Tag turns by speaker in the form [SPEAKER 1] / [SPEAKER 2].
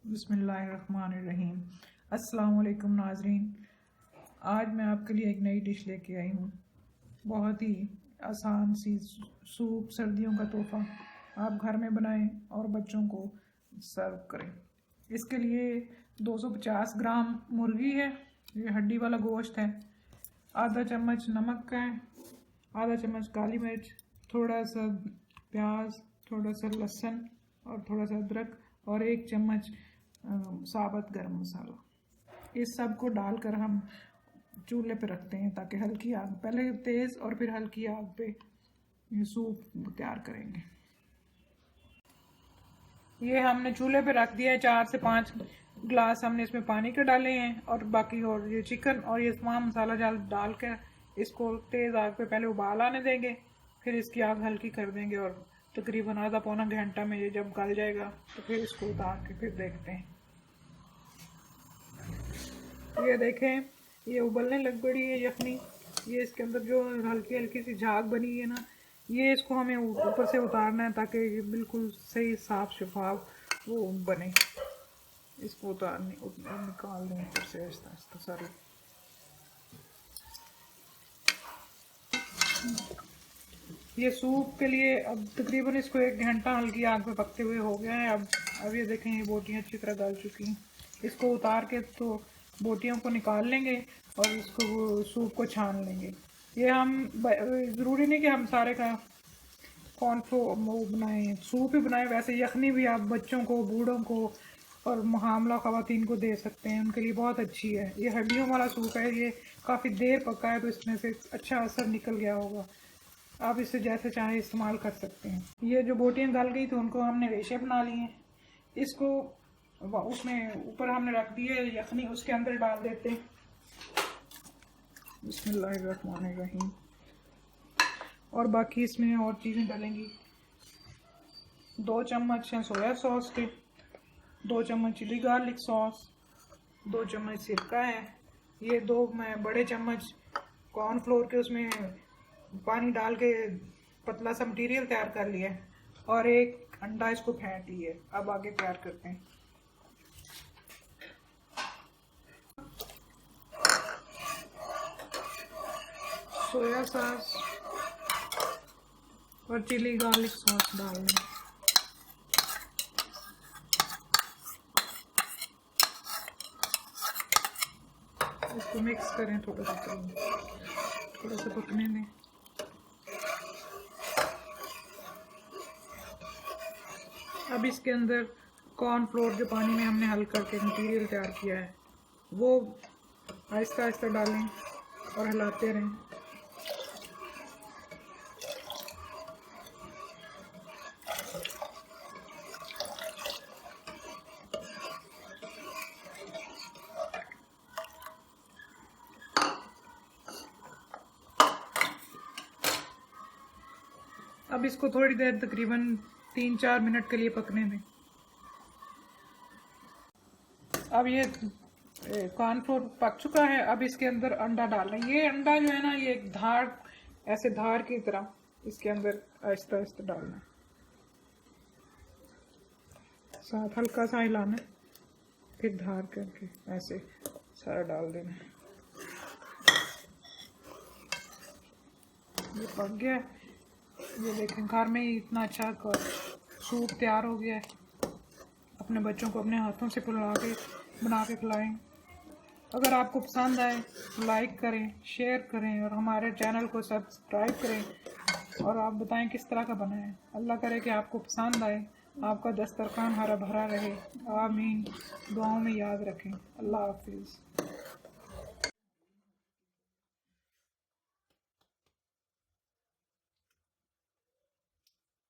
[SPEAKER 1] बिस्मिल्लाहिर्रहमानिर्रहीम। अस्सलाम वालेकुम नाजरीन, आज मैं आपके लिए एक नई डिश लेके आई हूँ। बहुत ही आसान सी सूप, सर्दियों का तोहफ़ा आप घर में बनाएं और बच्चों को सर्व करें। इसके लिए 250 ग्राम मुर्गी है, ये हड्डी वाला गोश्त है। आधा चम्मच नमक है, आधा चम्मच काली मिर्च, थोड़ा सा प्याज, थोड़ा सा लहसुन और थोड़ा सा अदरक और 1 चम्मच साबुत गरम मसाला। इस सब को डालकर हम चूल्हे पे रखते हैं ताकि हल्की आग, पहले तेज़ और फिर हल्की आग पे ये सूप तैयार करेंगे। ये हमने चूल्हे पे रख दिया है। 4 से 5 गिलास हमने इसमें पानी के डाले हैं और बाकी और ये चिकन और ये तमाम मसाला डाल कर इसको तेज़ आग पे पहले उबाल आने देंगे, फिर इसकी आग हल्की कर देंगे और तकरीबन आधा पौना घंटा में ये जब गल जाएगा तो फिर इसको उतार के फिर देखते हैं। ये देखें, ये उबलने लग पड़ी है यखनी। ये इसके अंदर जो हल्की हल्की सी झाग बनी है ना, ये इसको हमें ऊपर से उतारना है ताकि ये बिल्कुल सही साफ शफाफ वो बने। इसको उतारने निकाल दें ऊपर से आहिस्ता आहिस्ता सारी। ये सूप के लिए अब तकरीबन इसको 1 घंटा हल्की आग पे पकते हुए हो गया है। अब ये देखें, ये बोटियाँ अच्छी तरह गल चुकी हैं। इसको उतार के तो बोटियों को निकाल लेंगे और इसको सूप को छान लेंगे। ये हम ज़रूरी नहीं कि हम सारे का कॉर्नफ्लोर वो बनाएं, सूप ही बनाएं। वैसे यखनी भी आप बच्चों को, बूढ़ों को और हामला ख़वातीन को दे सकते हैं, उनके लिए बहुत अच्छी है। ये हड्डियों वाला सूप है, ये काफ़ी देर पका है तो इसमें से अच्छा असर निकल गया होगा। आप इसे जैसे चाहे इस्तेमाल कर सकते हैं। ये जो बोटियाँ गल गई तो उनको हमने रेशे बना लिए हैं। इसको उसमें ऊपर हमने रख दी है यखनी, उसके अंदर डाल देते हैं। बिस्मिल्लाहिर्रहमानिर्रहीम। और बाकी इसमें और चीज़ें डालेंगी। 2 चम्मच हैं सोया सॉस के, 2 चम्मच चिली गार्लिक सॉस, 2 चम्मच सिरका है, ये 2 मैं बड़े चम्मच कॉर्नफ्लोर के उसमें पानी डाल के पतला सा मटीरियल तैयार कर लिया है और 1 अंडा इसको फेंट लिया है। अब आगे तैयार करते हैं। सोया सॉस और चिली गार्लिक सॉस डाल दें। इसको मिक्स करें, थोड़ा सा पकने दें। अब इसके अंदर कॉर्नफ्लोर जो पानी में हमने हल करके मटीरियल तैयार किया है वो आहिस्ता आहिस्ता डालें और हिलाते रहें। अब इसको थोड़ी देर तकरीबन 3-4 मिनट के लिए पकने दें। अब ये कॉर्नफ्लोर पक चुका है। अब इसके अंदर अंडा डालना है। ये अंडा जो है ना, ये एक धार, ऐसे धार की तरह इसके अंदर आहिस्ता आहिस्ता डालना है, साथ हल्का सा हिलाना है, फिर धार करके ऐसे सारा डाल देना है। ये पक गया है। ये देखें, घर में ही इतना अच्छा सूप तैयार हो गया है। अपने बच्चों को अपने हाथों से बना के खिलाएं। अगर आपको पसंद आए तो लाइक करें, शेयर करें और हमारे चैनल को सब्सक्राइब करें और आप बताएं किस तरह का बना है। अल्लाह करे कि आपको पसंद आए, आपका दस्तरखान हरा भरा रहे। आमीन। दुआओं में याद रखें। अल्लाह हाफिज़।